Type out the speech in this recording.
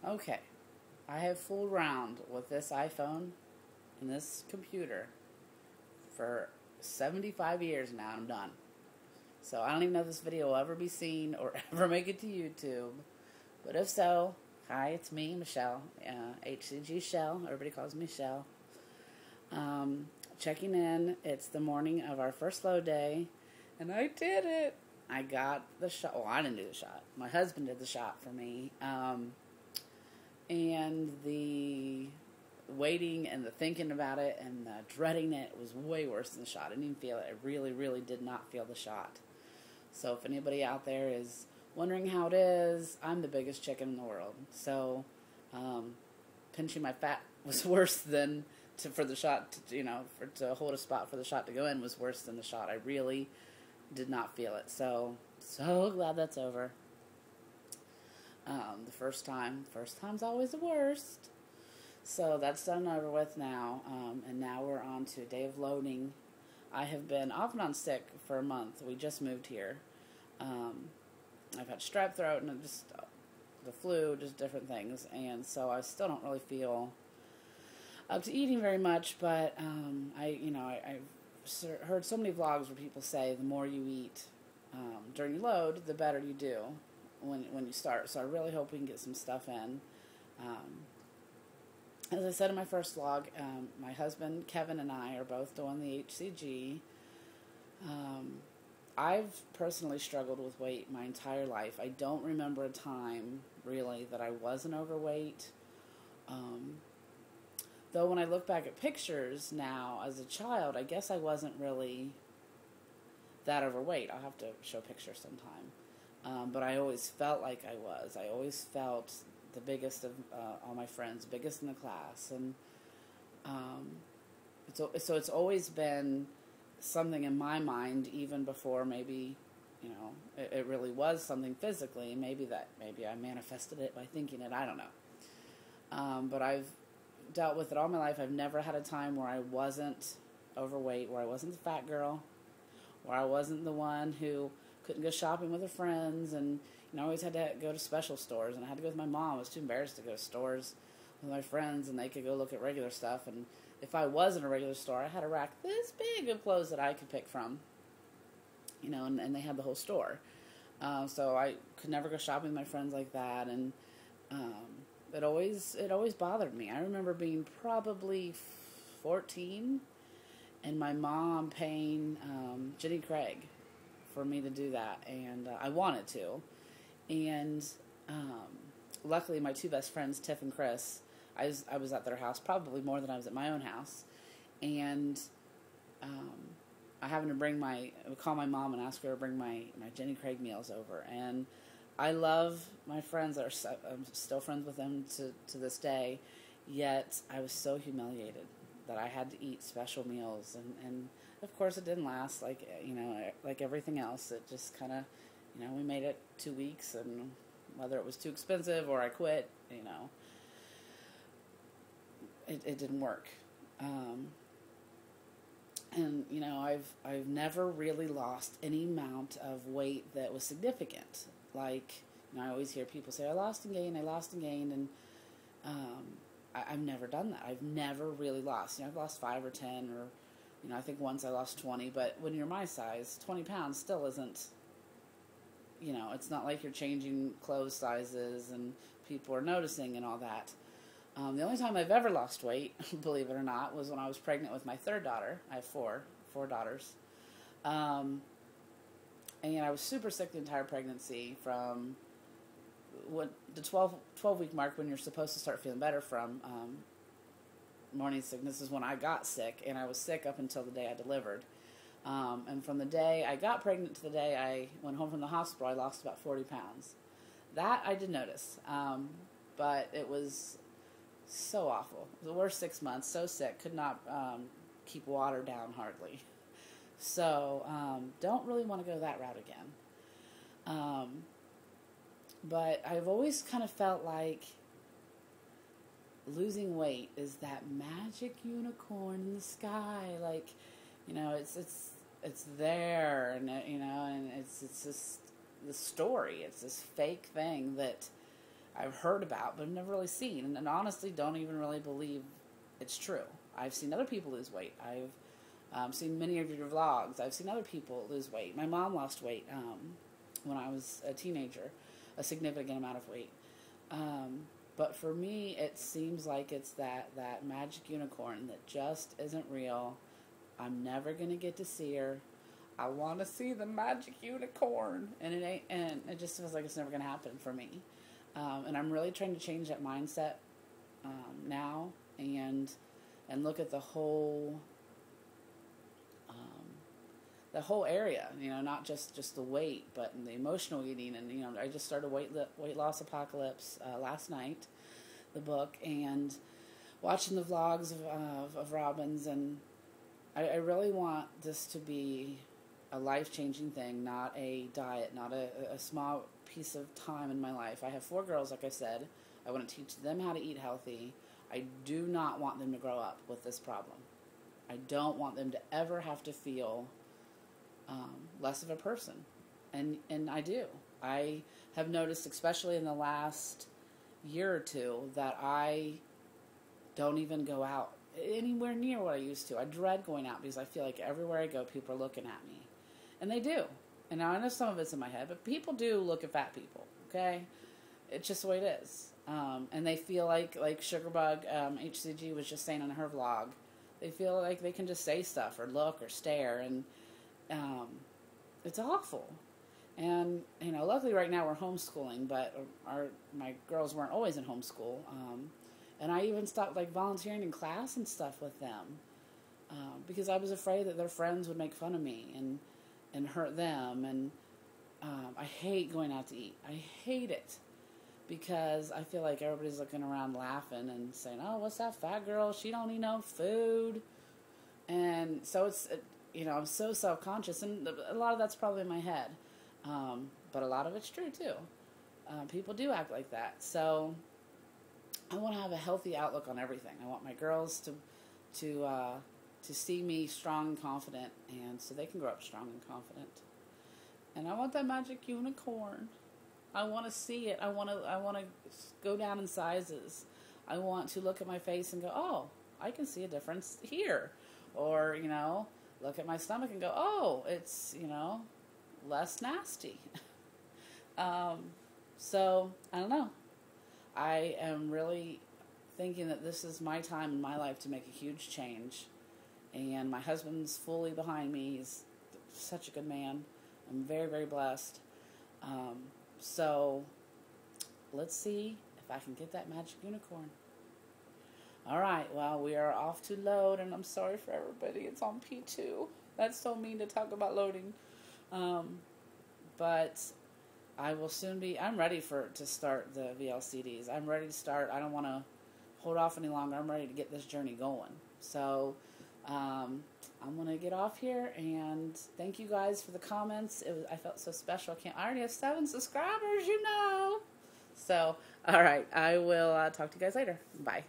Okay, I have fooled around with this iPhone and this computer for 75 years now, and I'm done. So I don't even know if this video will ever be seen or ever make it to YouTube. But if so, hi, it's me, Michelle, HCG Shell. Everybody calls me Shell. Checking in. It's the morning of our first load day, and I did it. I got the shot. Well, I didn't do the shot. My husband did the shot for me. And the waiting and the thinking about it and the dreading it was way worse than the shot. I didn't even feel it. I really, really did not feel the shot. So if anybody out there is wondering how it is, I'm the biggest chicken in the world. So pinching my fat was worse than for the shot, to hold a spot for the shot to go in was worse than the shot. I really did not feel it. So glad that's over. The first time's always the worst. So that's done and over with now. And now we're on to a day of loading. I have been off and on sick for a month. We just moved here. I've had strep throat and just the flu, just different things. And so I still don't really feel up to eating very much, but I've heard so many vlogs where people say the more you eat during your load, the better you do when you start. So I really hope we can get some stuff in. As I said in my first vlog, my husband Kevin and I are both doing the HCG. I've personally struggled with weight my entire life. I don't remember a time really that I wasn't overweight. Though when I look back at pictures now as a child, I guess I wasn't really that overweight. I'll have to show pictures sometime. But I always felt like I was. I always felt the biggest of all my friends, biggest in the class. And so it's always been something in my mind, even before maybe, it really was something physically. Maybe I manifested it by thinking it. I don't know. But I've dealt with it all my life. I've never had a time where I wasn't overweight, where I wasn't the fat girl, where I wasn't the one who couldn't go shopping with her friends, and I always had to go to special stores, and I had to go with my mom. I was too embarrassed to go to stores with my friends, and they could go look at regular stuff. And if I was in a regular store, I had a rack this big of clothes that I could pick from, and they had the whole store. So I could never go shopping with my friends like that, and it always bothered me. I remember being probably 14, and my mom paying Jenny Craig for me to do that, and I wanted to. And luckily, my two best friends, Tiff and Chris, I was at their house probably more than I was at my own house, and I happened to call my mom and ask her to bring my Jenny Craig meals over. And I love my friends. I'm still friends with them to this day, yet I was so humiliated that I had to eat special meals, and of course it didn't last like everything else. It just kind of, we made it 2 weeks, and whether it was too expensive or I quit, it didn't work. And I've never really lost any amount of weight that was significant. Like, I always hear people say, I lost and gained, and I've never done that. I've never really lost. I've lost 5 or 10, or, I think once I lost 20, but when you're my size, 20 pounds still isn't, it's not like you're changing clothes sizes and people are noticing and all that. The only time I've ever lost weight, believe it or not, was when I was pregnant with my third daughter. I have four daughters. And I was super sick the entire pregnancy from the 12-week mark, when you're supposed to start feeling better from morning sickness, is when I got sick, and I was sick up until the day I delivered. And from the day I got pregnant to the day I went home from the hospital, I lost about 40 pounds. That I did notice, but it was so awful. It was the worst 6 months, so sick, could not keep water down hardly. So don't really want to go that route again. But I've always kind of felt like losing weight is that magic unicorn in the sky. Like, it's there, and and it's just the story. It's this fake thing that I've heard about, but I've never really seen, and honestly don't even really believe it's true. I've seen other people lose weight. I've seen many of your vlogs. I've seen other people lose weight. My mom lost weight when I was a teenager, a significant amount of weight. But for me, it seems like it's that magic unicorn that just isn't real. I'm never going to get to see her. I want to see the magic unicorn, and it just feels like it's never going to happen for me. And I'm really trying to change that mindset now, and look at the whole area. Not just the weight, but the emotional eating. And I just started Weight Loss Apocalypse last night, the book, and watching the vlogs of Robin's, and I really want this to be a life-changing thing, not a diet, not a small piece of time in my life. I have 4 girls, like I said. I want to teach them how to eat healthy. I do not want them to grow up with this problem. I don't want them to ever have to feel less of a person. And I do. I have noticed, especially in the last year or two, that I don't even go out anywhere near what I used to. I dread going out because I feel like everywhere I go, people are looking at me. And they do. And now I know some of it's in my head, but people do look at fat people, okay? It's just the way it is. And they feel like Sugarbug HCG was just saying on her vlog, they feel like they can just say stuff or look or stare, and it's awful. And, luckily right now we're homeschooling, but my girls weren't always in homeschool. And I even stopped, volunteering in class and stuff with them because I was afraid that their friends would make fun of me and hurt them. And I hate going out to eat. I hate it because I feel like everybody's looking around laughing and saying, oh, what's that fat girl? She don't eat no food. And so I'm so self-conscious, and a lot of that's probably in my head. But a lot of it's true too. People do act like that. So I want to have a healthy outlook on everything. I want my girls to see me strong and confident, and so they can grow up strong and confident. And I want that magic unicorn. I want to see it. I want to go down in sizes. I want to look at my face and go, oh, I can see a difference here. Or, look at my stomach and go, oh, it's, less nasty. So, I don't know. I am really thinking that this is my time in my life to make a huge change. And my husband's fully behind me. He's such a good man. I'm very, very blessed. So, let's see if I can get that magic unicorn. All right, well, we are off to load, and I'm sorry for everybody. It's on P2. That's so mean to talk about loading. But I will soon be, I'm ready to start the VLCDs. I'm ready to start. I don't want to hold off any longer. I'm ready to get this journey going. So, I'm going to get off here, and thank you guys for the comments. I felt so special. I already have 7 subscribers, So, all right, I will talk to you guys later. Bye.